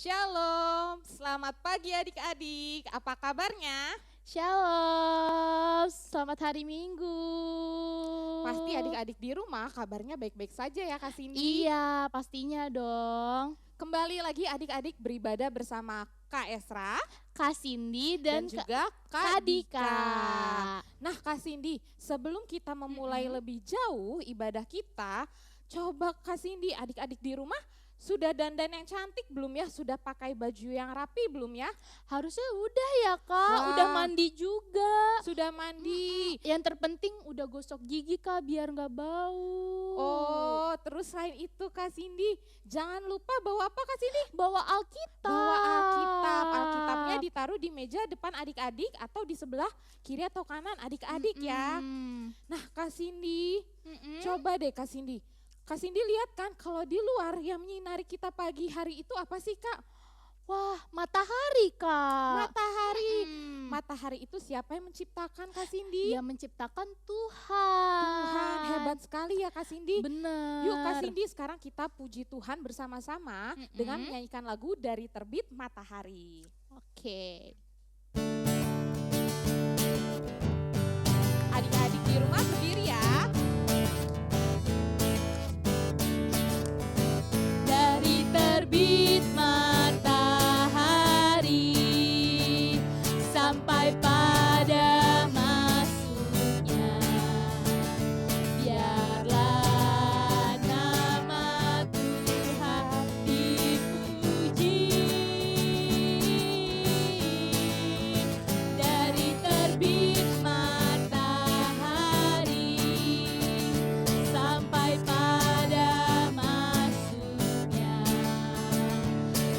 Shalom, selamat pagi adik-adik. Apa kabarnya? Shalom, selamat hari Minggu. Pasti adik-adik di rumah kabarnya baik-baik saja ya Kak Cindy. Iya, pastinya dong. Kembali lagi adik-adik beribadah bersama Kak Esra Kak Cindy dan dan juga Kak Kak Dika. Dika. Nah Kak Cindy, sebelum kita memulai lebih jauh ibadah kita, coba Kak Cindy adik-adik di rumah sudah dandan yang cantik belum ya? Sudah pakai baju yang rapi belum ya? Harusnya udah ya Kak, Wah. udah mandi juga. Sudah mandi. Yang terpenting udah gosok gigi Kak biar gak bau. Oh, terus selain itu Kak Cindy, jangan lupa bawa apa Kak Cindy? Bawa Alkitab. Bawa Alkitab. Alkitabnya ditaruh di meja depan adik-adik atau di sebelah kiri atau kanan adik-adik ya. Nah Kak Cindy, coba deh Kak Cindy. Kak Cindy lihat kan kalau di luar yang menyinari kita pagi hari itu apa sih Kak? Wah, matahari Kak. Matahari. Matahari itu siapa yang menciptakan Kak Cindy? Yang menciptakan Tuhan. Tuhan, hebat sekali ya Kak Cindy. Bener. Yuk Kak Cindy sekarang kita puji Tuhan bersama-sama dengan menyanyikan lagu Dari Terbit Matahari. Oke. Adik-adik di rumah berdiri ya. Dari terbit matahari sampai pada masuknya, biarlah nama Tuhan dipuji. Dari terbit matahari sampai pada masuknya,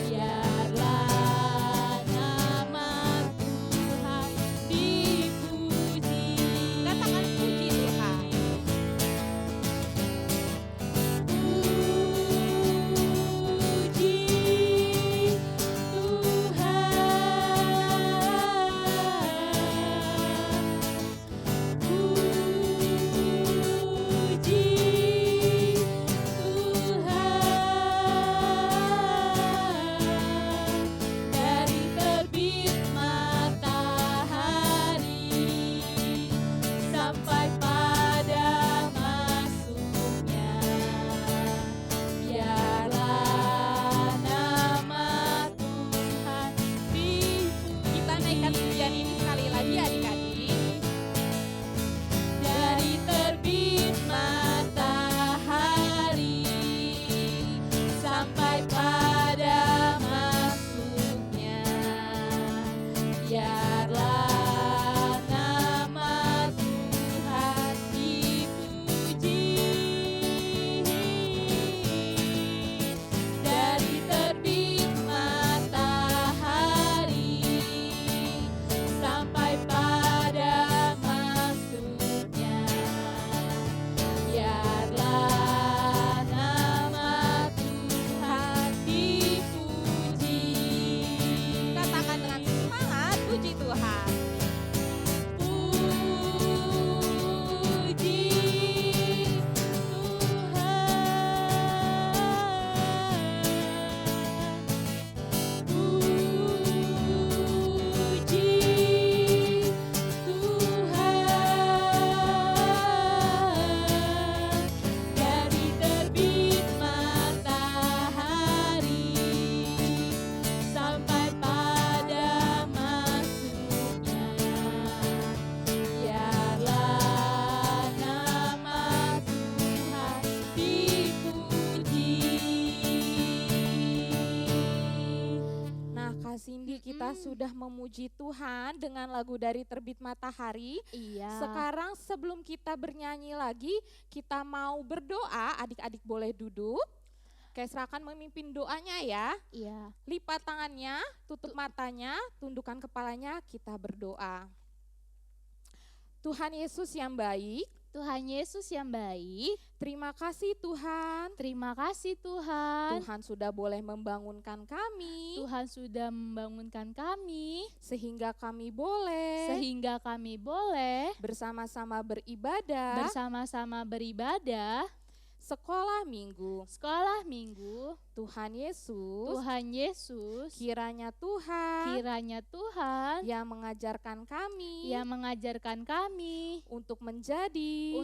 biarlah nama Tuhan dipuji. Katakan puji Tuhan. Puji Tuhan. Puji Tuhan. Dari terbit matahari sampai pada masuknya, biarlah nama Tuhan dipuji. Kita naikkan pujian ini sekali lagi adik-adik. Dari terbit matahari sampai pada masuknya, biarlah nama Tuhan dipuji. Dari terbit matahari sampai pada masuknya, biarlah nama Tuhan dipuji. Katakan dengan semangat puji Tuhan. Puji Tuhan. Puji Tuhan. Dari terbit matahari sampai pada masuknya, biarlah nama Tuhan dipuji. Nah Kak Cindy kita sudah memuji Tuhan dengan lagu Dari Terbit Matahari. Iya. Sekarang sebelum kita bernyanyi lagi, kita mau berdoa, adik-adik boleh duduk. Kak Esra akan memimpin doanya ya. Iya. Lipat tangannya, tutup matanya, tundukkan kepalanya, kita berdoa. Tuhan Yesus yang baik, Tuhan Yesus yang baik, terima kasih Tuhan. terima kasih Tuhan. Tuhan sudah boleh membangunkan kami, Tuhan sudah membangunkan kami sehingga kami boleh bersama-sama beribadah bersama-sama beribadah sekolah minggu. Sekolah minggu. Tuhan Yesus, Tuhan Yesus, kiranya Tuhan yang mengajarkan kami untuk menjadi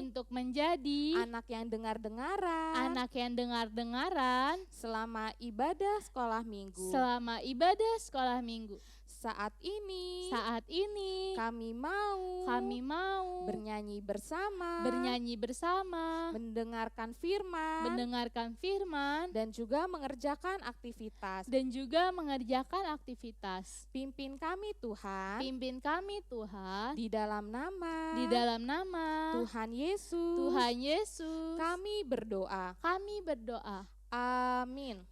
anak yang dengar-dengaran selama ibadah sekolah minggu. Saat ini kami mau bernyanyi bersama, mendengarkan firman, dan juga mengerjakan aktivitas. Pimpin kami Tuhan, di dalam nama Tuhan Yesus, kami berdoa. Amin.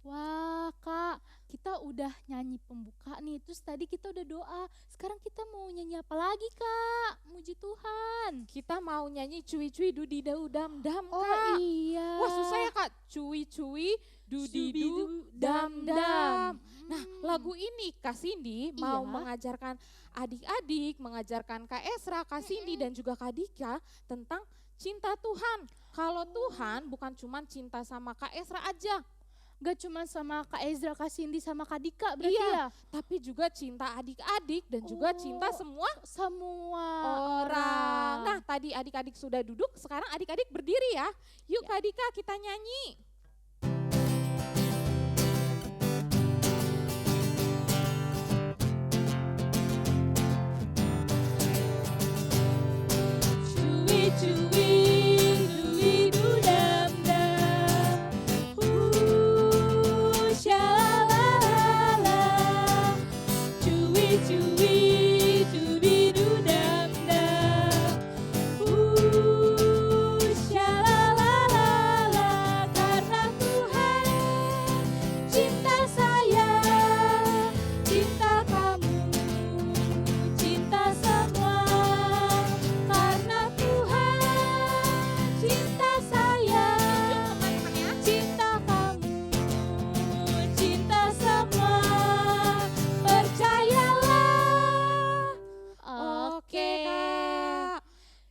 Wah Kak, kita udah nyanyi pembuka nih, terus tadi kita udah doa. Sekarang kita mau nyanyi apa lagi Kak? Muji Tuhan. Kita mau nyanyi cuy-cuy dudi dau dam dam Kak. Oh iya. Wah susah ya Kak, cuy-cuy dudi du dam dam. Nah lagu ini Kak Cindy mau mengajarkan adik-adik, mengajarkan Kak Esra, Kak Cindy dan juga Kak Dika tentang cinta Tuhan. Kalau Tuhan bukan cuma cinta sama Kak Esra aja. Gak cuma sama Kak Ezra, Kak Cindy, sama Kak Dika berarti ya? Tapi juga cinta adik-adik dan juga cinta semua orang. Nah tadi adik-adik sudah duduk, sekarang adik-adik berdiri ya. Yuk Kak Dika kita nyanyi.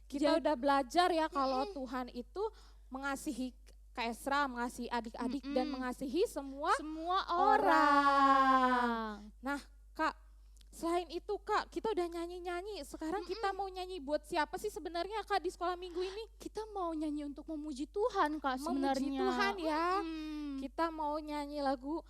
Kita udah belajar ya kalau Tuhan itu mengasihi Kak Esra, mengasihi adik-adik dan mengasihi semua orang. Nah Kak, selain itu Kak, kita udah nyanyi-nyanyi. Sekarang kita mau nyanyi buat siapa sih sebenarnya Kak di sekolah minggu ini? Kita mau nyanyi untuk memuji Tuhan Kak sebenarnya. Memuji Tuhan ya. Kita mau nyanyi lagu.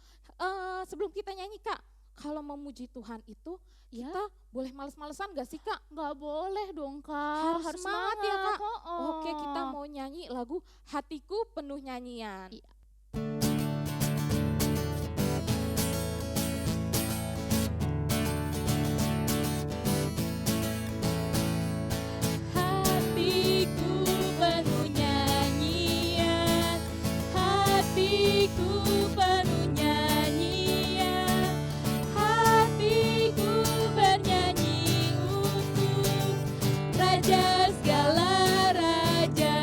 Sebelum kita nyanyi Kak, kalau memuji Tuhan itu kita boleh males-malesan gak sih Kak? Gak boleh dong Kak. Harus semangat ya Kak. Oke, kita mau nyanyi lagu Hatiku Penuh Nyanyian. Hatiku penuh nyanyian, hatiku penuh nyanyian, hatiku bernyanyi untuk Raja segala raja.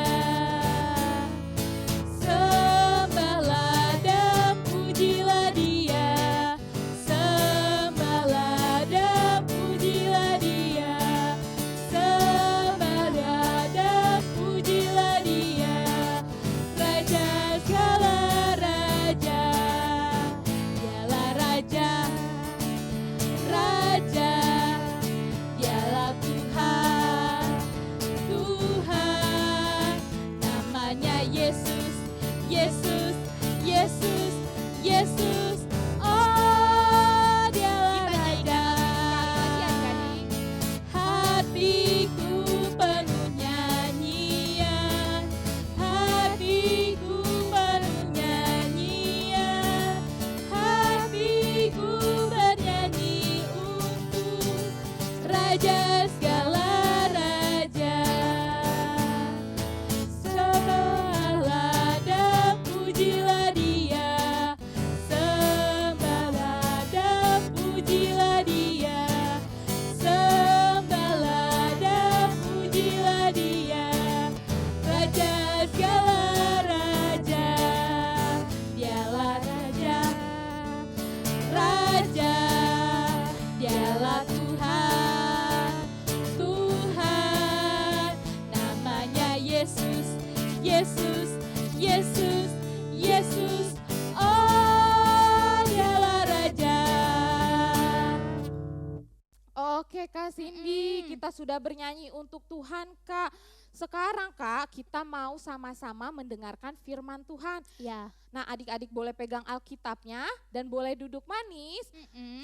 Oke Kak Cindy, kita sudah bernyanyi untuk Tuhan Kak. Sekarang Kak, kita mau sama-sama mendengarkan firman Tuhan. Ya. Nah adik-adik boleh pegang Alkitabnya dan boleh duduk manis.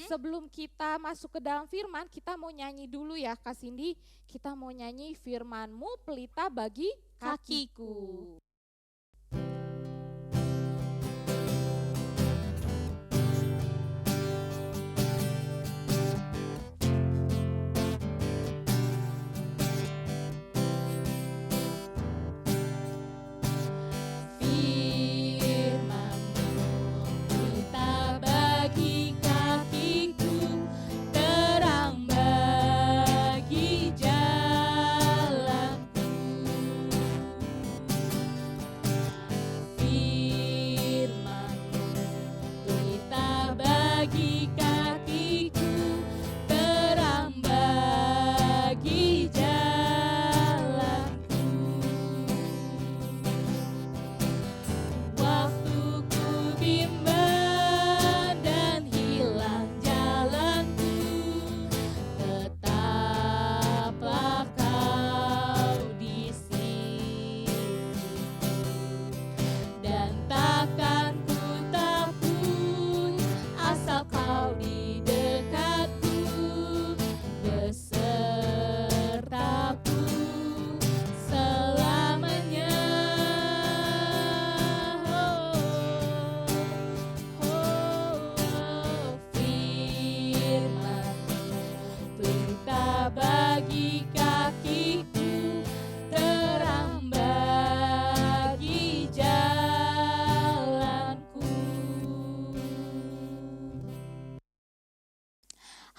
Sebelum kita masuk ke dalam firman, kita mau nyanyi dulu ya Kak Cindy. Kita mau nyanyi firman-Mu pelita bagi kakiku.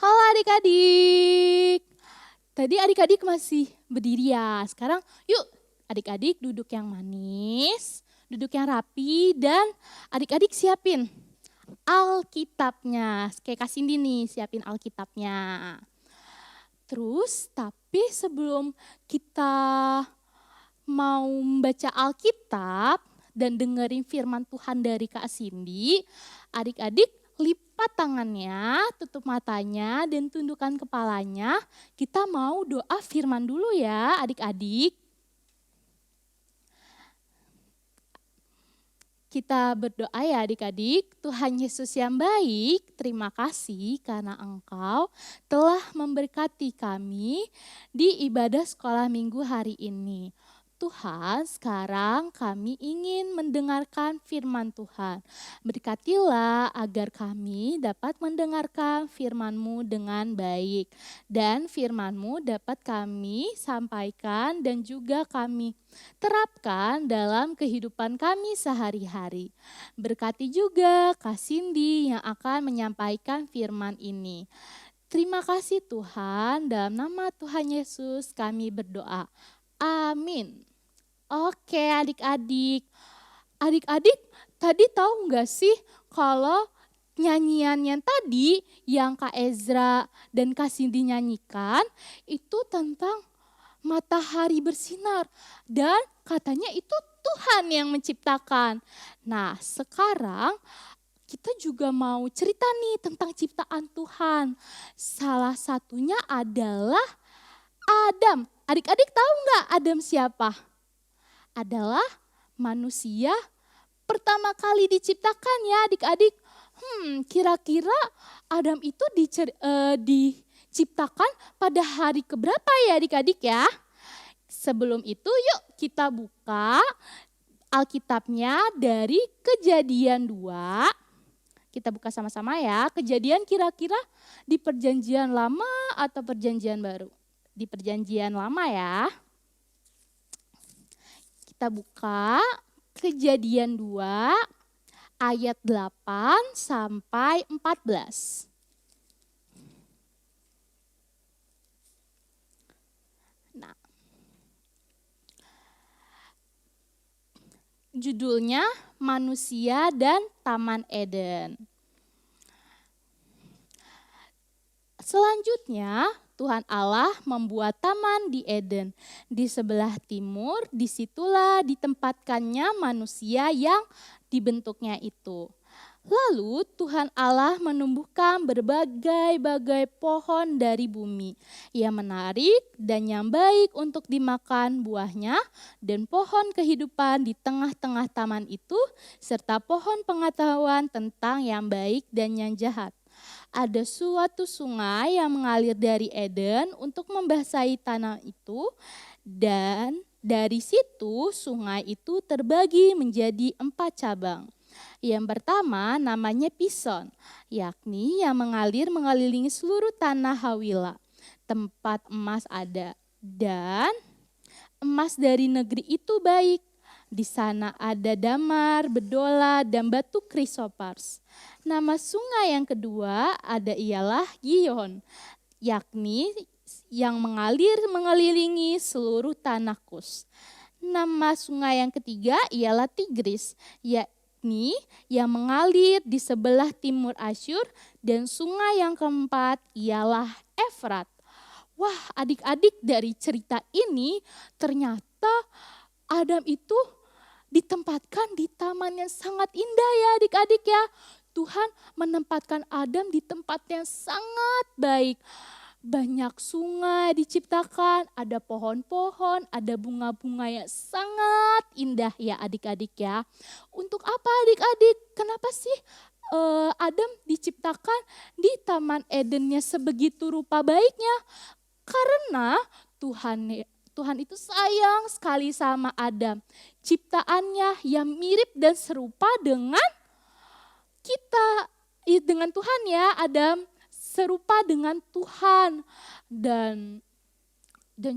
Halo adik-adik. Tadi adik-adik masih berdiri ya. Sekarang yuk adik-adik duduk yang manis, duduk yang rapi, dan adik-adik siapin Alkitabnya. Kayak Kak Cindy nih, siapin Alkitabnya. Terus tapi sebelum kita mau membaca Alkitab dan dengerin firman Tuhan dari Kak Cindy, adik-adik lipat tangannya, tutup matanya, dan tundukkan kepalanya. Kita mau doa firman dulu ya adik-adik. Kita berdoa ya adik-adik. Tuhan Yesus yang baik, terima kasih karena Engkau telah memberkati kami di ibadah sekolah minggu hari ini. Tuhan, sekarang kami ingin mendengarkan firman Tuhan. Berkatilah agar kami dapat mendengarkan firman-Mu dengan baik. Dan firman-Mu dapat kami sampaikan dan juga kami terapkan dalam kehidupan kami sehari-hari. Berkati juga Kak Cindy yang akan menyampaikan firman ini. Terima kasih Tuhan, dalam nama Tuhan Yesus kami berdoa. Amin. Oke adik-adik. Adik-adik tadi tahu nggak sih kalau nyanyian yang tadi yang Kak Ezra dan Kak Cindy nyanyikan itu tentang matahari bersinar dan katanya itu Tuhan yang menciptakan. Nah sekarang kita juga mau cerita nih tentang ciptaan Tuhan. Salah satunya adalah Adam. Adik-adik tahu nggak Adam siapa? Adalah manusia pertama kali diciptakan ya adik-adik. Kira-kira Adam itu diciptakan pada hari keberapa ya adik-adik ya? Sebelum itu yuk kita buka Alkitabnya dari Kejadian 2. Kita buka sama-sama ya. Kejadian kira-kira di perjanjian lama atau perjanjian baru? Di perjanjian lama ya. Kita buka Kejadian 2 ayat 8 sampai 14. Nah, judulnya Manusia dan Taman Eden. Selanjutnya Tuhan Allah membuat taman di Eden. Di sebelah timur, disitulah ditempatkannya manusia yang dibentuknya itu. Lalu Tuhan Allah menumbuhkan berbagai-bagai pohon dari bumi yang menarik dan yang baik untuk dimakan buahnya, dan pohon kehidupan di tengah-tengah taman itu, serta pohon pengetahuan tentang yang baik dan yang jahat. Ada suatu sungai yang mengalir dari Eden untuk membasahi tanah itu, dan dari situ sungai itu terbagi menjadi 4 cabang. Yang pertama namanya Pison, yakni yang mengalir mengelilingi seluruh tanah Hawila. Tempat emas ada, dan emas dari negeri itu baik. Di sana ada damar, bedola, dan batu krisopars. Nama sungai yang kedua ada ialah Gihon, yakni yang mengalir mengelilingi seluruh tanah Kus. Nama sungai yang ketiga ialah Tigris, yakni yang mengalir di sebelah timur Asyur, dan sungai yang keempat ialah Efrat. Wah, adik-adik, dari cerita ini ternyata Adam itu ditempatkan di taman yang sangat indah ya adik-adik ya. Tuhan menempatkan Adam di tempat yang sangat baik. Banyak sungai diciptakan, ada pohon-pohon, ada bunga-bunga yang sangat indah ya adik-adik ya. Untuk apa adik-adik? Kenapa sih Adam diciptakan di Taman Edennya sebegitu rupa baiknya? Karena Tuhan itu sayang sekali sama Adam. Ciptaannya yang mirip dan serupa dengan kita, dengan Tuhan ya. Adam serupa dengan Tuhan, dan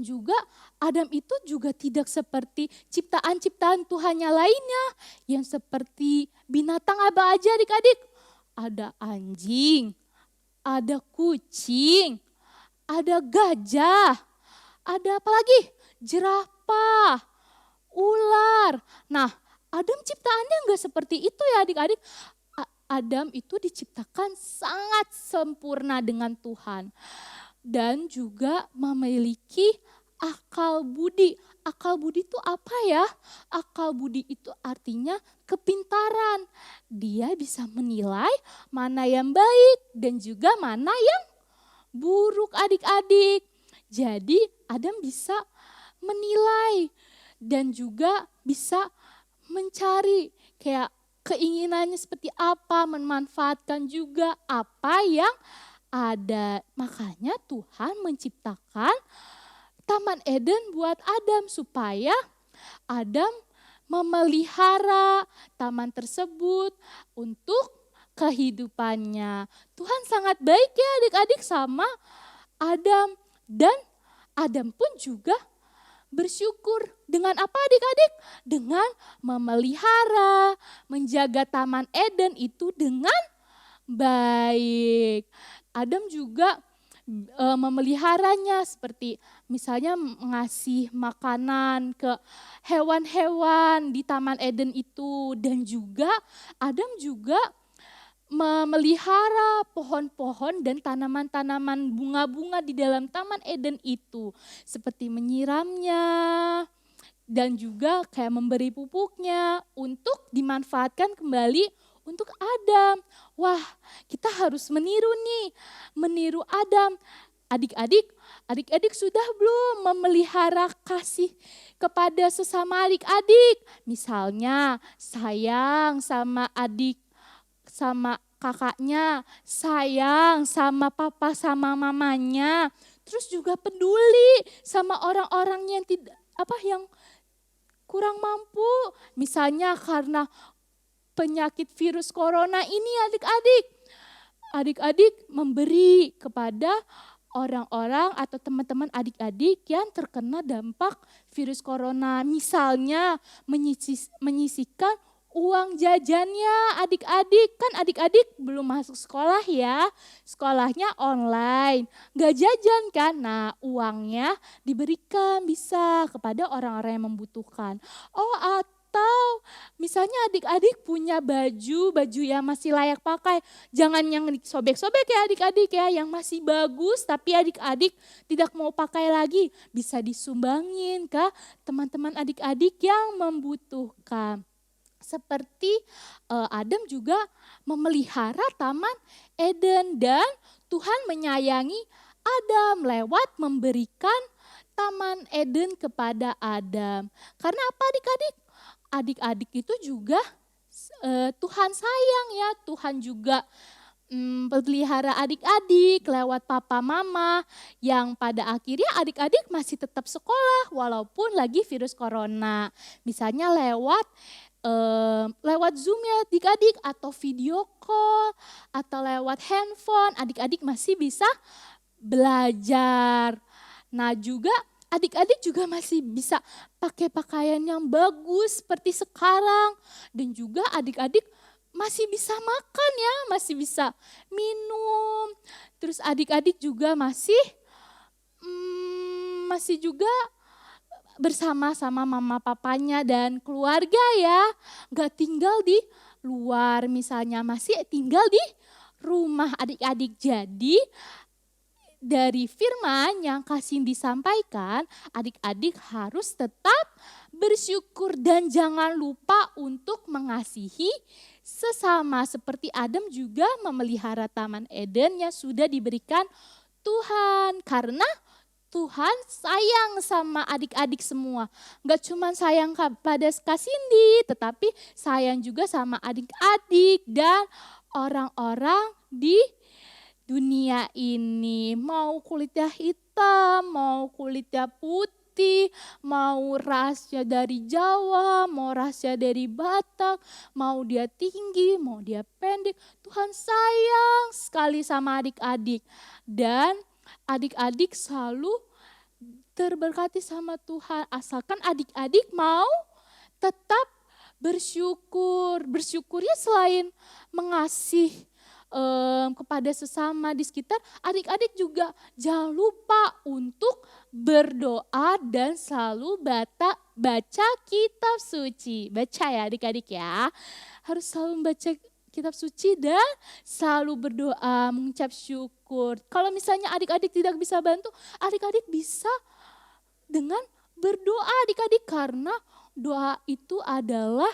juga Adam itu juga tidak seperti ciptaan-ciptaan Tuhan yang lainnya yang seperti binatang apa aja adik-adik. Ada anjing, ada kucing, ada gajah, ada apa lagi? Jerapah, ular. Nah, Adam ciptaannya enggak seperti itu ya adik-adik. Adam itu diciptakan sangat sempurna dengan Tuhan. Dan juga memiliki akal budi. Akal budi itu apa ya? Akal budi itu artinya kepintaran. Dia bisa menilai mana yang baik dan juga mana yang buruk adik-adik. Jadi Adam bisa menilai dan juga bisa mencari kayak keinginannya seperti apa, memanfaatkan juga apa yang ada. Makanya Tuhan menciptakan Taman Eden buat Adam supaya Adam memelihara taman tersebut untuk kehidupannya. Tuhan sangat baik ya adik-adik sama Adam, dan Adam pun juga bersyukur dengan apa adik-adik? Dengan memelihara, menjaga Taman Eden itu dengan baik. Adam juga memeliharanya seperti misalnya ngasih makanan ke hewan-hewan di Taman Eden itu, dan juga Adam juga memelihara pohon-pohon dan tanaman-tanaman bunga-bunga di dalam Taman Eden itu. Seperti menyiramnya dan juga kayak memberi pupuknya untuk dimanfaatkan kembali untuk Adam. Wah, kita harus meniru Adam. Adik-adik sudah belum memelihara kasih kepada sesama adik-adik? Misalnya sayang sama adik, sama kakaknya, sayang sama papa sama mamanya, terus juga peduli sama orang-orang yang yang kurang mampu, misalnya karena penyakit virus corona ini adik-adik memberi kepada orang-orang atau teman-teman adik-adik yang terkena dampak virus corona, misalnya menyisihkan uang jajannya adik-adik. Kan adik-adik belum masuk sekolah ya, sekolahnya online, gak jajan kan. Nah, uangnya diberikan bisa kepada orang-orang yang membutuhkan. Oh, atau misalnya adik-adik punya baju yang masih layak pakai, jangan yang sobek-sobek ya adik-adik ya, yang masih bagus tapi adik-adik tidak mau pakai lagi, bisa disumbangin ke teman-teman adik-adik yang membutuhkan. seperti Adam juga memelihara Taman Eden dan Tuhan menyayangi Adam lewat memberikan Taman Eden kepada Adam. Karena apa adik-adik? Adik-adik itu juga Tuhan sayang ya, Tuhan juga pelihara adik-adik lewat papa mama yang pada akhirnya adik-adik masih tetap sekolah walaupun lagi virus corona. Misalnya lewat Zoom ya adik-adik atau video call atau lewat handphone adik-adik masih bisa belajar. Nah juga adik-adik juga masih bisa pakai pakaian yang bagus seperti sekarang dan juga adik-adik masih bisa makan ya, masih bisa minum. Terus adik-adik juga masih juga bersama-sama mama papanya dan keluarga ya. Gak tinggal di luar misalnya, masih tinggal di rumah adik-adik. Jadi dari firman yang Kak Cindy sampaikan, adik-adik harus tetap bersyukur dan jangan lupa untuk mengasihi sesama seperti Adam juga memelihara Taman Eden yang sudah diberikan Tuhan. Karena Tuhan sayang sama adik-adik semua. Gak cuma sayang pada Kak Cindy, tetapi sayang juga sama adik-adik dan orang-orang di dunia ini. Mau kulitnya hitam, mau kulitnya putih, mau rasnya dari Jawa, mau rasnya dari Batak, mau dia tinggi, mau dia pendek. Tuhan sayang sekali sama adik-adik. Dan adik-adik selalu terberkati sama Tuhan. Asalkan adik-adik mau tetap bersyukur. Bersyukurnya selain mengasihi kepada sesama di sekitar, adik-adik juga jangan lupa untuk berdoa dan selalu baca kitab suci. Baca ya adik-adik ya, harus selalu membaca kitab suci dan selalu berdoa, mengucap syukur. Kalau misalnya adik-adik tidak bisa bantu, adik-adik bisa dengan berdoa adik-adik, karena doa itu adalah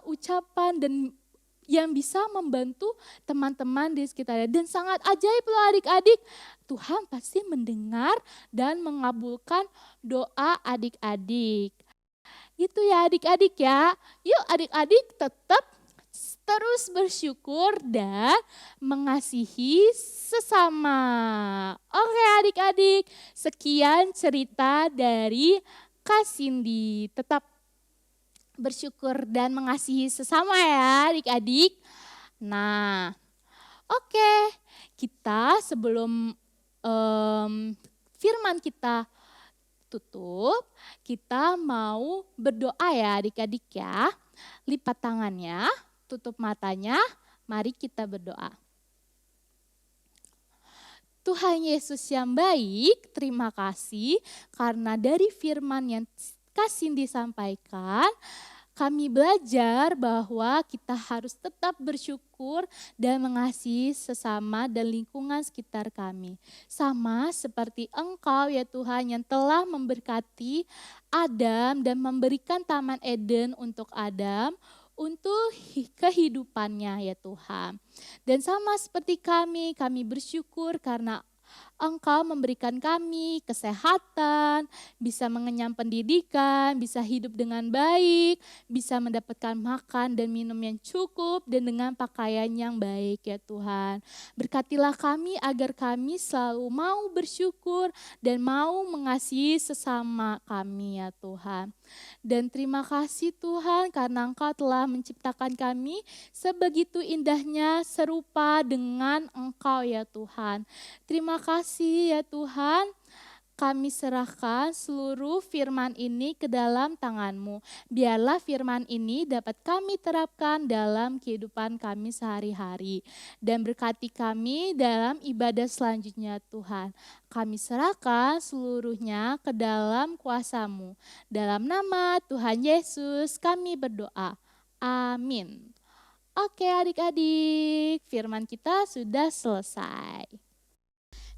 ucapan dan yang bisa membantu teman-teman di sekitarnya. Dan sangat ajaib loh adik-adik, Tuhan pasti mendengar dan mengabulkan doa adik-adik. Itu ya adik-adik ya. Yuk adik-adik tetap terus bersyukur dan mengasihi sesama. Oke adik-adik, sekian cerita dari Kak Cindy. Tetap bersyukur dan mengasihi sesama ya adik-adik. Nah, oke, kita sebelum firman kita tutup, kita mau berdoa ya adik-adik ya. Lipat tangannya, tutup matanya, mari kita berdoa. Tuhan Yesus yang baik, terima kasih karena dari firman yang Kak Cindy sampaikan, kami belajar bahwa kita harus tetap bersyukur dan mengasihi sesama dan lingkungan sekitar kami. Sama seperti Engkau ya Tuhan yang telah memberkati Adam dan memberikan Taman Eden untuk Adam untuk kehidupannya ya Tuhan. Dan sama seperti kami bersyukur karena Engkau memberikan kami kesehatan, bisa mengenyam pendidikan, bisa hidup dengan baik, bisa mendapatkan makan dan minum yang cukup, dan dengan pakaian yang baik ya Tuhan. Berkatilah kami agar kami selalu mau bersyukur dan mau mengasihi sesama kami ya Tuhan. Dan terima kasih Tuhan karena Engkau telah menciptakan kami sebegitu indahnya serupa dengan Engkau ya Tuhan. Terima kasih ya Tuhan, kami serahkan seluruh firman ini ke dalam tangan-Mu. Biarlah firman ini dapat kami terapkan dalam kehidupan kami sehari-hari. Dan berkati kami dalam ibadah selanjutnya Tuhan. Kami serahkan seluruhnya ke dalam kuasa-Mu. Dalam nama Tuhan Yesus kami berdoa. Amin. Oke adik-adik, firman kita sudah selesai.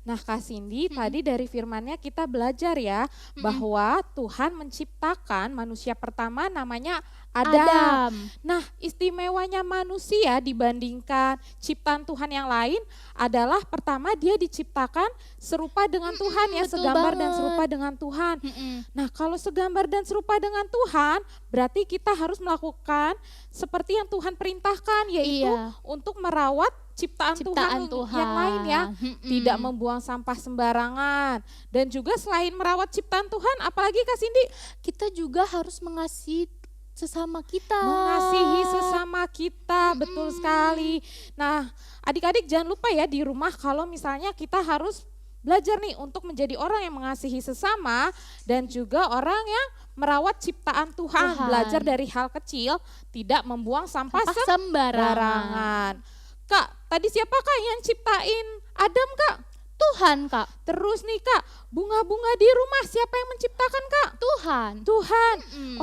Nah Kak Cindy, tadi dari firman-Nya kita belajar ya bahwa Tuhan menciptakan manusia pertama namanya Adam. Adam. Nah istimewanya manusia dibandingkan ciptaan Tuhan yang lain adalah pertama dia diciptakan serupa dengan Tuhan ya, betul segambar dan banget. serupa dengan Tuhan. Mm-mm. Nah kalau segambar dan serupa dengan Tuhan berarti kita harus melakukan seperti yang Tuhan perintahkan, yaitu Iya. untuk merawat ciptaan Ciptaan Tuhan yang lain ya. Tidak membuang sampah sembarangan. Dan juga selain merawat ciptaan Tuhan, apalagi Kak Cindy? Kita juga harus mengasihi sesama kita. Mengasihi sesama kita, betul sekali. Nah adik-adik jangan lupa ya di rumah kalau misalnya kita harus belajar nih untuk menjadi orang yang mengasihi sesama dan juga orang yang merawat ciptaan Tuhan. Belajar dari hal kecil, tidak membuang sampah sembarangan. Kak, tadi siapa Kak yang ciptain Adam Kak? Tuhan Kak. Terus nih Kak, bunga-bunga di rumah siapa yang menciptakan Kak? Tuhan. Tuhan.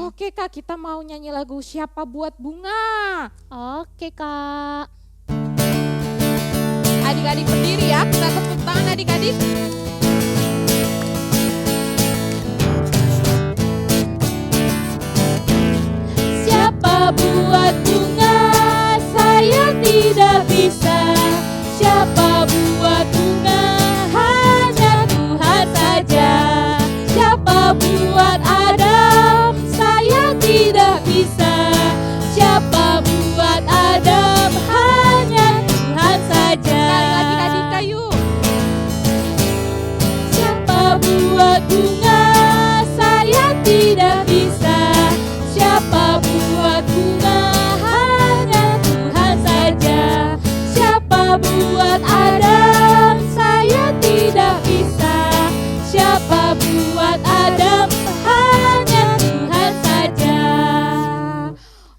Oke Kak, kita mau nyanyi lagu Siapa Buat Bunga. Oke Kak. Adik-adik berdiri ya, kita tepuk tangan adik-adik. Siapa buat bunga, saya tidak bisa. Siapa buat bunga, hanya Tuhan saja. Siapa buat Adam, saya tidak bisa. Siapa buat Adam, hanya Tuhan saja. Sekali lagi Kak Kayu. Siapa buat bunga, saya tidak bisa. Siapa buat bunga, hanya Tuhan saja. Siapa buat Adam, saya tidak bisa. Siapa buat Adam, hanya Tuhan saja.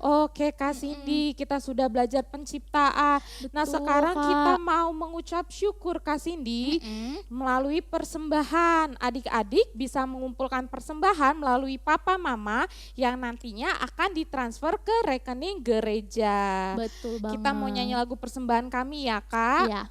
Oke Kak Cindy, kita sudah belajar penciptaan. Nah Betul, sekarang Kak. kita mau mengucap syukur Kak Cindy melalui persembahan. Adik-adik bisa mengumpulkan persembahan melalui papa mama yang nantinya akan ditransfer ke rekening gereja. Betul banget. Kita mau nyanyi lagu persembahan kami ya Kak. Iya.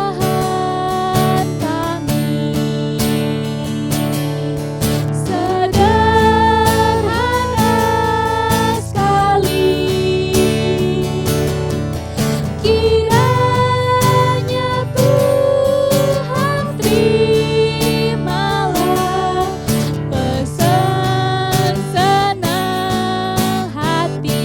Persembahan kami sederhana sekali, kiranya Tuhan terimalah pesan senang hati.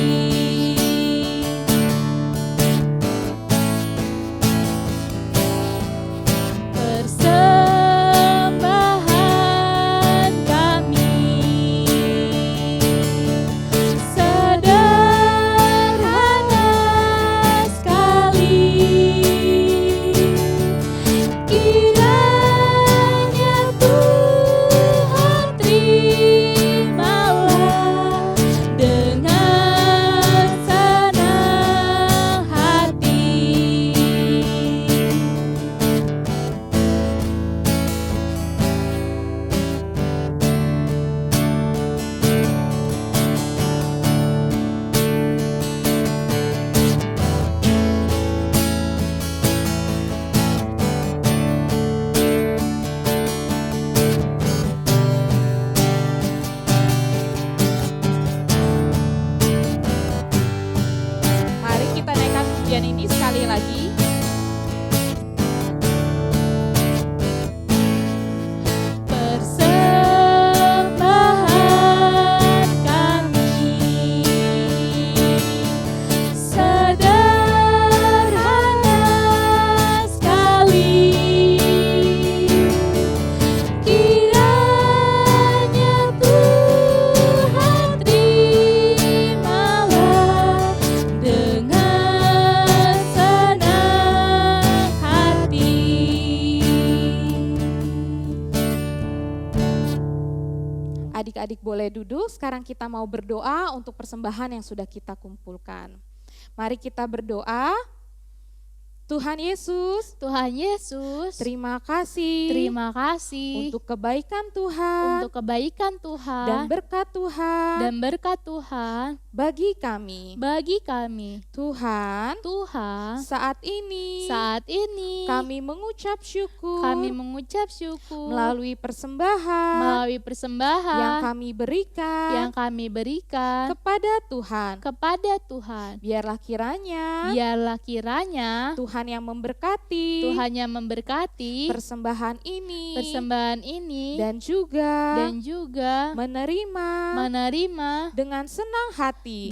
Persembahan kami sederhana sekali, kiranya Tuhan terimalah dengan senang hati. Mari kita naikkan pujian ini sekali lagi. Persembahan kami sederhana sekali, kiranya Tuhan terimalah dengan senang hati. Adik-adik boleh duduk, sekarang kita mau berdoa untuk persembahan yang sudah kita kumpulkan. Mari kita berdoa. Tuhan Yesus, Tuhan Yesus, terima kasih untuk kebaikan Tuhan untuk kebaikan dan Tuhan berkat Tuhan bagi kami. Tuhan, saat ini kami mengucap syukur melalui persembahan yang kami berikan kepada Tuhan. Biarlah kiranya Tuhan yang memberkati persembahan ini dan juga menerima dengan senang hati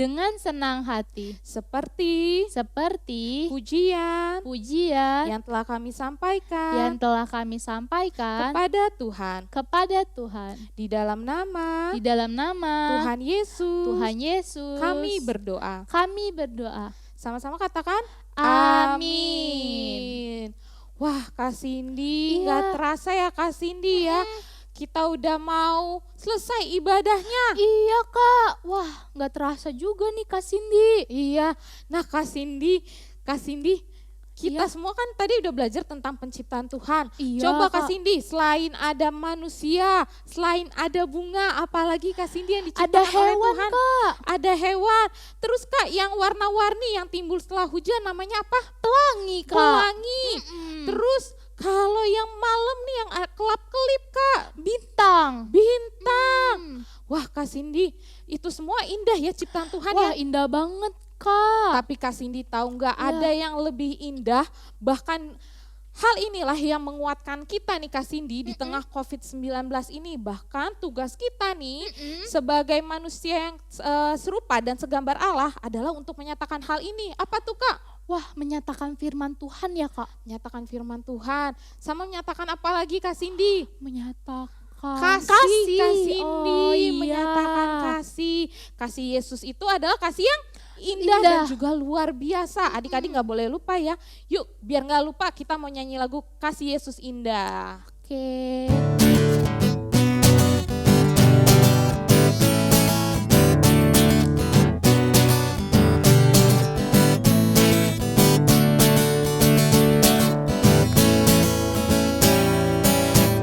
seperti pujian yang telah kami sampaikan kepada Tuhan. Di dalam nama Tuhan Yesus kami berdoa. Sama-sama katakan amin. Wah, Kak Cindy, nggak terasa ya Kak Cindy ya. Kita udah mau selesai ibadahnya. Iya Kak, wah nggak terasa juga nih Kak Cindy. Iya, nah Kak Cindy, kita semua kan tadi udah belajar tentang penciptaan Tuhan. Iya, Coba Kak Kak. Cindy, selain ada manusia, selain ada bunga, apalagi Kak Cindy yang Ada diciptakan oleh hewan Tuhan? Kak, Ada hewan. Terus Kak, yang warna-warni yang timbul setelah hujan namanya apa? pelangi Kak. Pelangi. Terus kalau yang malam nih yang kelap-kelip Kak, Bintang. Wah Kak Cindy, itu semua indah ya ciptaan Tuhan Wah ya. indah banget Kak. Tapi Kak Cindy tahu nggak ada yang lebih indah, bahkan hal inilah yang menguatkan kita nih Kak Cindy di tengah COVID-19 ini. Bahkan tugas kita nih sebagai manusia yang serupa dan segambar Allah adalah untuk menyatakan hal ini. Apa tuh Kak? Wah menyatakan firman Tuhan ya Kak. Menyatakan firman Tuhan. Sama menyatakan apa lagi Kak Cindy? Menyatakan Kasih Kak Cindy, Oh, iya. menyatakan kasih. Kasih Yesus itu adalah kasih yang indah dan juga luar biasa. Adik-adik nggak boleh lupa ya. Yuk biar nggak lupa kita mau nyanyi lagu Kasih Yesus Indah. Oke.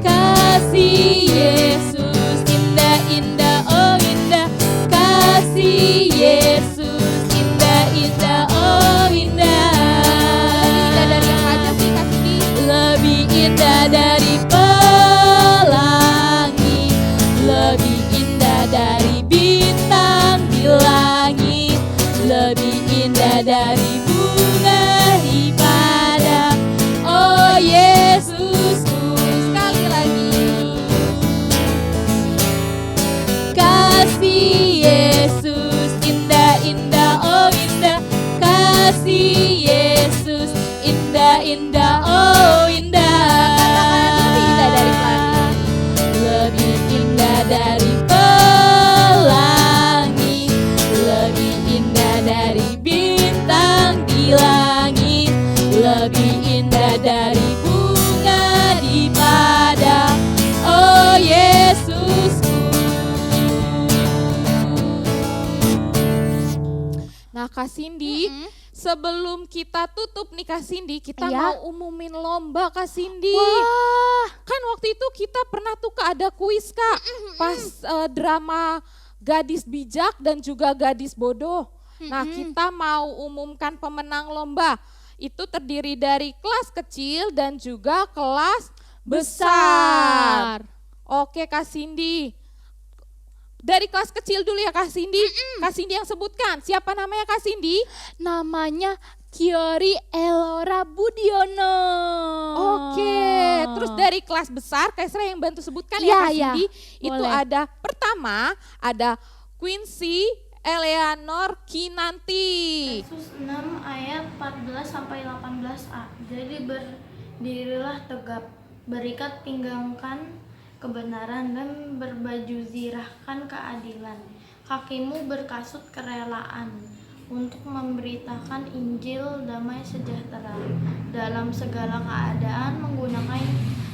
Kasih Yesus indah-indah, oh indah. Kasih Yesus indah-indah, oh indah. Lebih indah dari yang mana sih Kak Cindy? Lebih indah dari pelangi, lebih indah dari bintang di langit, lebih indah dari bunga di padang. Oh Yesusku, Sekali lagi. kasih Yesus indah-indah, oh indah. Kasih Yesus indah-indah, oh indah. Lebih indah dari Lebih indah dari pelangi, lebih indah dari bintang di langit, lebih indah dari bunga di padang. Oh Yesusku. Nah Kak Cindy, sebelum kita tutup nih Kak Cindy, kita Iya. mau umumin lomba Kak Cindy. Wah, Kan waktu itu kita pernah tuh Kak ada kuis Kak, pas drama Gadis Bijak dan juga Gadis Bodoh. Nah kita mau umumkan pemenang lomba. Itu terdiri dari kelas kecil dan juga kelas besar. Oke Kak Cindy. Dari kelas kecil dulu ya Kak Cindy. Kak Cindy yang sebutkan. Siapa namanya Kak Cindy? namanya Kiori Elora Budiono. Oke. Terus dari kelas besar, Kak Esra yang bantu sebutkan Iya, ya Kak iya. Cindy. Itu Boleh. ada pertama, ada Quincy Eleanor Kinanti. Yesus 6 ayat 14 sampai 18a. Jadi berdirilah tegap, berikat pinggangkan kebenaran dan berbaju zirahkan keadilan. Kakimu berkasut kerelaan untuk memberitakan Injil damai sejahtera dalam segala keadaan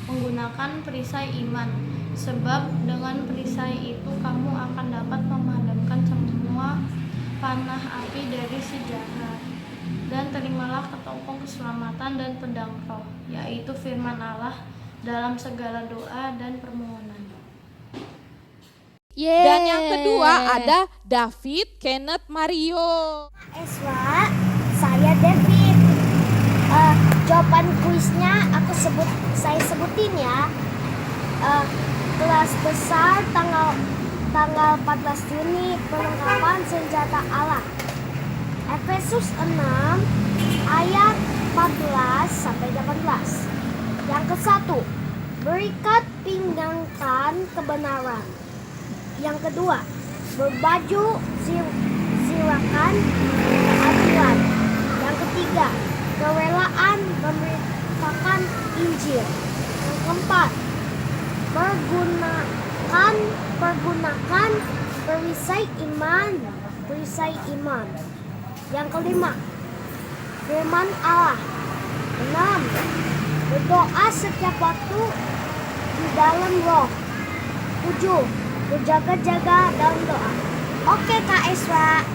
menggunakan perisai iman. Sebab dengan perisai itu kamu akan dapat memadamkan semua panah api dari si jahat. dan terimalah ketopong keselamatan dan pedang roh, yaitu firman Allah dalam segala doa dan permohonan. Yeay. Dan yang kedua ada David Kenneth Mario. Eswa, saya David. Jawaban kuisnya saya sebutin ya. Kelas besar tanggal 14 Juni perlengkapan senjata Allah. Efesus 6 ayat 14 sampai 18. Yang ke-1, berikat pinggangkan kebenaran. Yang kedua, berbaju zirakan keadilan. Yang ketiga, kerelaan memberitakan Injil. Yang keempat, pergunakan perisai iman. Yang kelima, firman Allah. 6, berdoa setiap waktu di dalam roh. 7, berjaga-jaga dalam doa. Oke Kak Esra,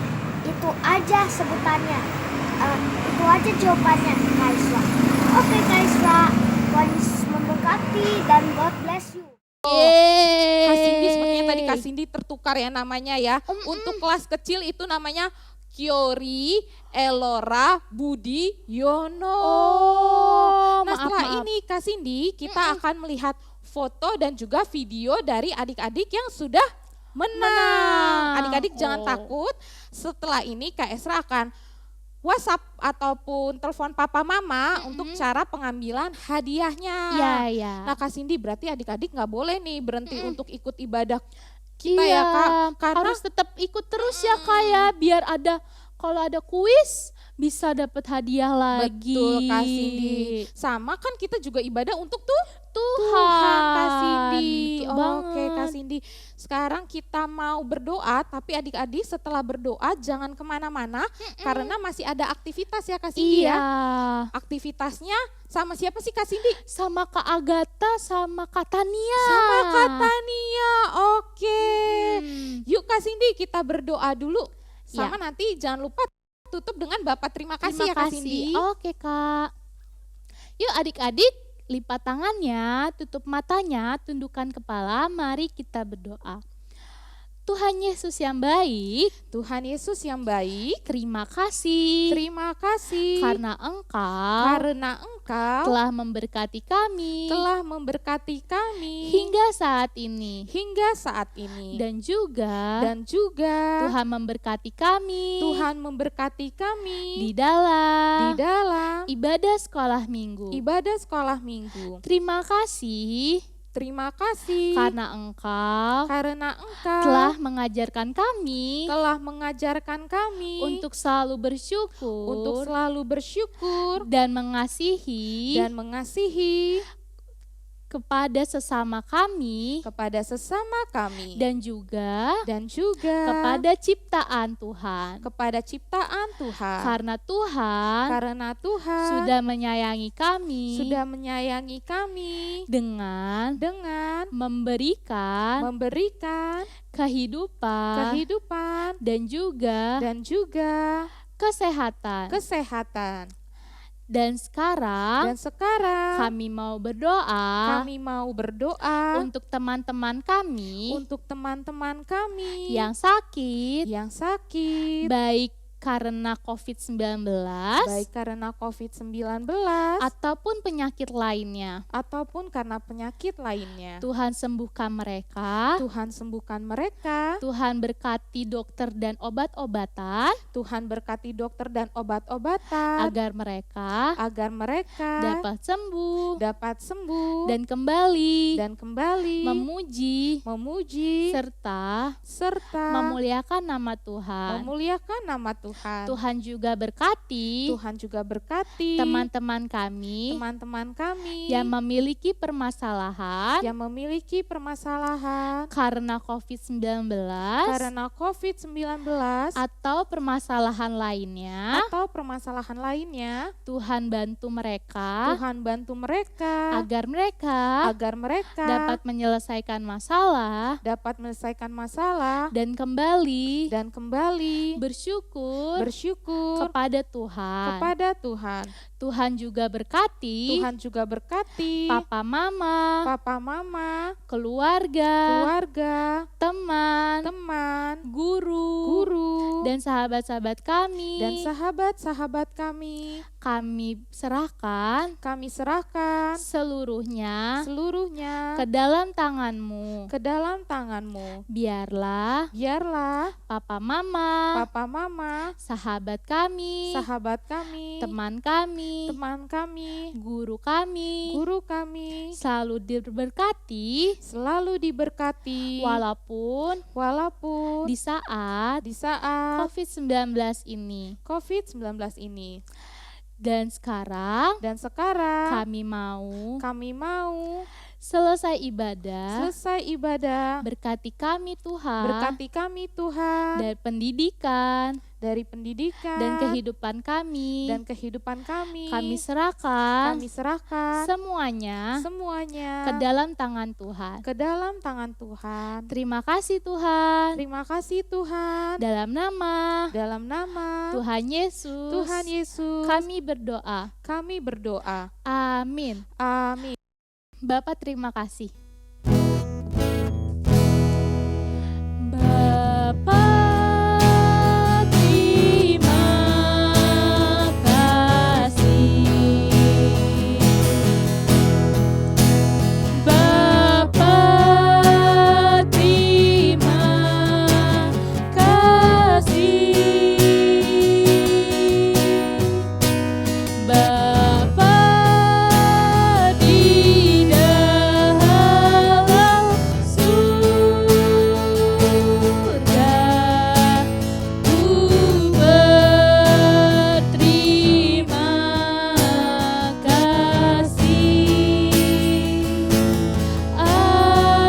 itu aja sebutannya. Itu aja jawabannya Kak Esra. Oke Kak Esra, Tuhan Yesus memberkati dan God bless you. Kak Cindy, sepertinya tadi Kak Cindy tertukar ya namanya ya. Untuk kelas kecil itu namanya Kyori Elora Budi Yono. Nah setelah ini Kak Cindy, kita akan melihat foto dan juga video dari adik-adik yang sudah menang. Adik-adik jangan takut, setelah ini Kak Esra akan WhatsApp ataupun telepon papa mama untuk cara pengambilan hadiahnya. Ya. Nah Kak Cindy, berarti adik-adik nggak boleh nih berhenti untuk ikut ibadah kita ya Kak. Karena harus tetap ikut terus ya Kak ya, biar kalau ada kuis bisa dapat hadiah lagi. betul Kak Cindy. Sama kan kita juga ibadah untuk Tuhan Kak Cindy. Betul Oke Kak banget. Cindy, sekarang kita mau berdoa, tapi adik-adik setelah berdoa jangan kemana-mana karena masih ada aktivitas ya Kak Cindy Iya. ya. Aktivitasnya sama siapa sih Kak Cindy? Sama Kak Agatha sama Kak Tania. Sama Kak Tania. Oke. Yuk Kak Cindy, kita berdoa dulu. Sama nanti jangan lupa tutup dengan Bapak terima kasih ya Kak Cindy. Oke Kak. Yuk adik-adik, lipat tangannya, tutup matanya, tundukkan kepala, mari kita berdoa. Tuhan Yesus yang baik, Tuhan Yesus yang baik, terima kasih terima kasih karena Engkau telah memberkati kami hingga saat ini. Dan juga Tuhan memberkati kami di dalam ibadah sekolah minggu. Terima kasih karena Engkau telah mengajarkan kami untuk selalu bersyukur dan mengasihi kepada sesama kami dan juga kepada ciptaan Tuhan. Karena Tuhan sudah menyayangi kami dengan memberikan kehidupan dan juga kesehatan. Dan sekarang kami mau berdoa untuk teman-teman kami yang sakit baik karena COVID-19 ataupun penyakit lainnya. Tuhan sembuhkan mereka. Tuhan berkati dokter dan obat-obatan agar mereka dapat sembuh dan kembali memuji serta memuliakan nama Tuhan. Tuhan juga berkati teman-teman kami yang memiliki permasalahan karena COVID-19 atau permasalahan lainnya. Tuhan bantu mereka agar mereka dapat menyelesaikan masalah dan kembali bersyukur bersyukur kepada Tuhan. kepada Tuhan. Tuhan juga berkati Tuhan juga berkati papa mama, papa mama, keluarga, keluarga, teman, teman, guru, guru, dan sahabat-sahabat kami. dan sahabat-sahabat kami. Kami serahkan Kami serahkan seluruhnya seluruhnya ke dalam tangan-Mu. ke dalam tangan-Mu. Biarlah Biarlah papa mama, papa mama, sahabat kami, sahabat kami, teman kami, teman kami, guru kami, guru kami selalu diberkati selalu diberkati walaupun walaupun di saat di saat COVID-19 ini. COVID-19 ini. Dan sekarang Dan sekarang kami mau selesai ibadah, selesai ibadah, berkati kami Tuhan, berkati kami Tuhan dari pendidikan dari pendidikan dan kehidupan kami. dan kehidupan kami. Kami serahkan Kami serahkan semuanya semuanya ke dalam tangan Tuhan. ke dalam tangan Tuhan. Terima kasih Tuhan. Terima kasih Tuhan. Dalam nama Dalam nama Tuhan Yesus, Tuhan Yesus, kami berdoa. kami berdoa. Amin. Amin. Bapak terima kasih. Bapak terima kasih. Bapak terima kasih. Bapa di dalam surga, ku berterima kasih. Amin.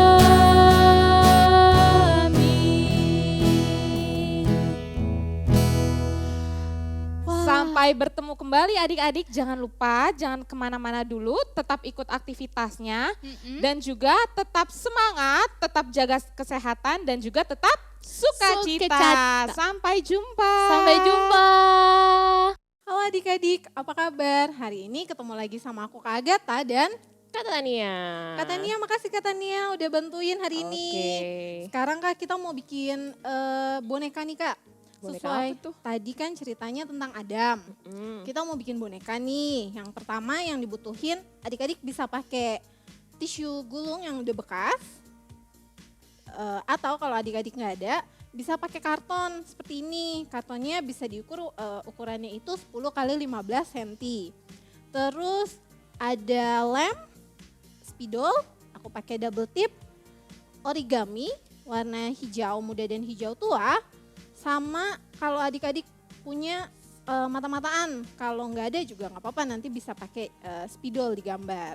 Sampai bertemu kembali adik-adik, jangan lupa, jangan kemana-mana dulu, tetap ikut aktivitasnya. Dan juga tetap semangat, tetap jaga kesehatan dan juga tetap sukacita. Sukacita. Sampai jumpa. Sampai jumpa. Halo adik-adik, apa kabar? Hari ini ketemu lagi sama aku Kak Agatha dan Kak Tania. Kak Tania. Makasih Kak Tania udah bantuin hari ini. Sekarang Kak kita mau bikin boneka nih Kak. Boneka Sesuai apa tuh? tadi kan ceritanya tentang Adam. Kita mau bikin boneka nih. Yang pertama yang dibutuhin adik-adik bisa pakai tisu gulung yang udah bekas. Atau kalau adik-adik nggak ada, bisa pakai karton seperti ini. Kartonnya bisa diukur ukurannya itu 10 kali 15 cm. Terus ada lem, spidol, aku pakai double tip, origami warna hijau muda dan hijau tua, sama kalau adik-adik punya mata-mataan, kalau nggak ada juga nggak apa-apa, nanti bisa pakai spidol digambar.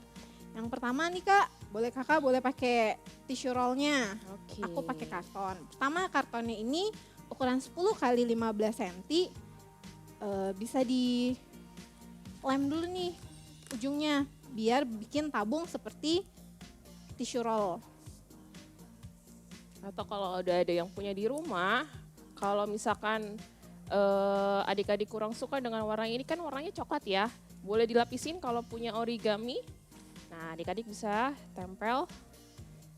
Yang pertama nih Kak, kakak boleh pakai tissue rollnya. Oke. Aku pakai karton. Pertama kartonnya ini ukuran 10 kali 15 cm. Bisa di lem dulu nih ujungnya biar bikin tabung seperti tissue roll. Atau kalau udah ada yang punya di rumah, kalau misalkan adik-adik kurang suka dengan warna ini, kan warnanya coklat ya, boleh dilapisin kalau punya origami. Nah, adik-adik bisa tempel,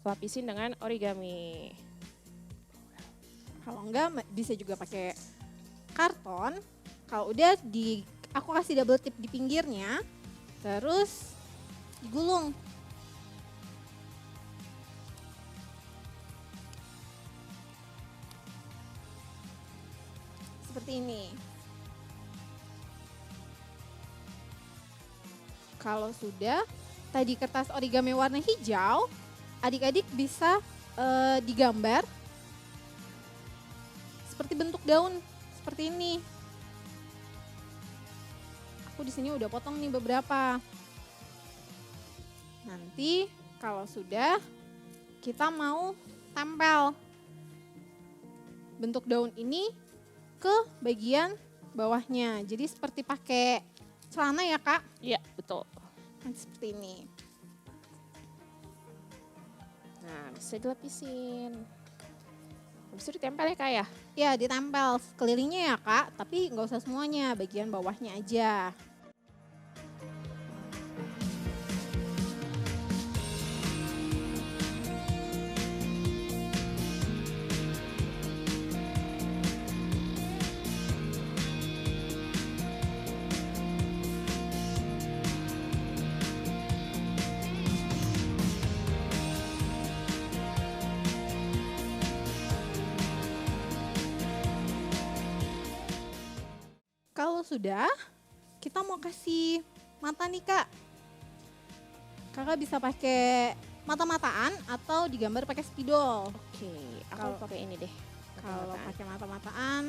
lapisin dengan origami. Kalau enggak bisa juga pakai karton. Kalau udah aku kasih double tip di pinggirnya, terus digulung. Seperti ini. Kalau sudah, tadi kertas origami warna hijau, adik-adik bisa digambar seperti bentuk daun, seperti ini. Aku di sini udah potong nih beberapa. Nanti kalau sudah, kita mau tempel bentuk daun ini ke bagian bawahnya. Jadi seperti pakai celana ya Kak. Iya, betul. Nanti seperti ini. Nah, bisa dilapisin. Habis itu ditempel ya Kak ya? Ya, ditempel sekelilingnya ya Kak, tapi nggak usah semuanya, bagian bawahnya aja. Kalau sudah, kita mau kasih mata nih Kak. Kakak bisa pakai mata-mataan atau digambar pakai spidol. Oke, aku Kalau- pakai ini deh. Kalau Mata-mataan. pakai mata-mataan,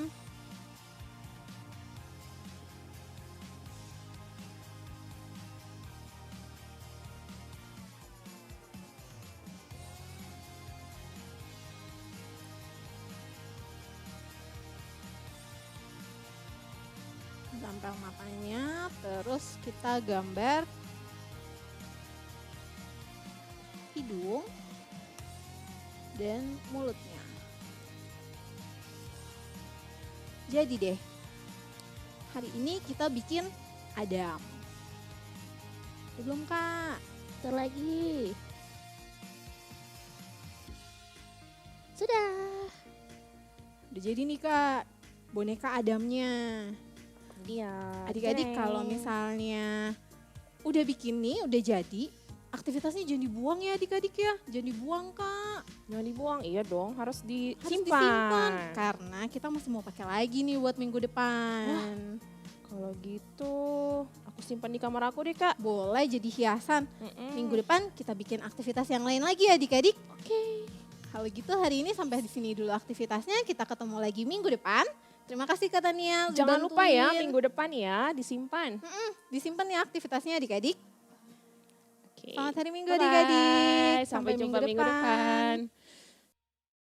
tempel matanya, terus kita gambar hidung dan mulutnya. Jadi deh, hari ini kita bikin Adam. Belum Kak? Bentar lagi. Sudah. Udah jadi nih Kak, boneka Adamnya. Dia. Adik-adik jeng. kalau misalnya udah bikin nih, udah jadi, aktivitasnya jangan dibuang ya adik-adik ya. Jangan dibuang Kak. Jangan dibuang, iya dong, harus Harus disimpan. disimpan. Karena kita masih mau pakai lagi nih buat minggu depan. Kalau gitu, aku simpan di kamar aku deh Kak. Boleh jadi hiasan. Mm-mm. Minggu depan kita bikin aktivitas yang lain lagi ya adik-adik. Oke. Kalau gitu hari ini sampai di sini dulu aktivitasnya. Kita ketemu lagi minggu depan. Terima kasih Kak Tania. udah Jangan lupa ya, bantuin. minggu depan ya, disimpan. Disimpan ya aktivitasnya adik-adik. Oke. Selamat hari Minggu Bye-bye. adik-adik. Sampai jumpa minggu depan.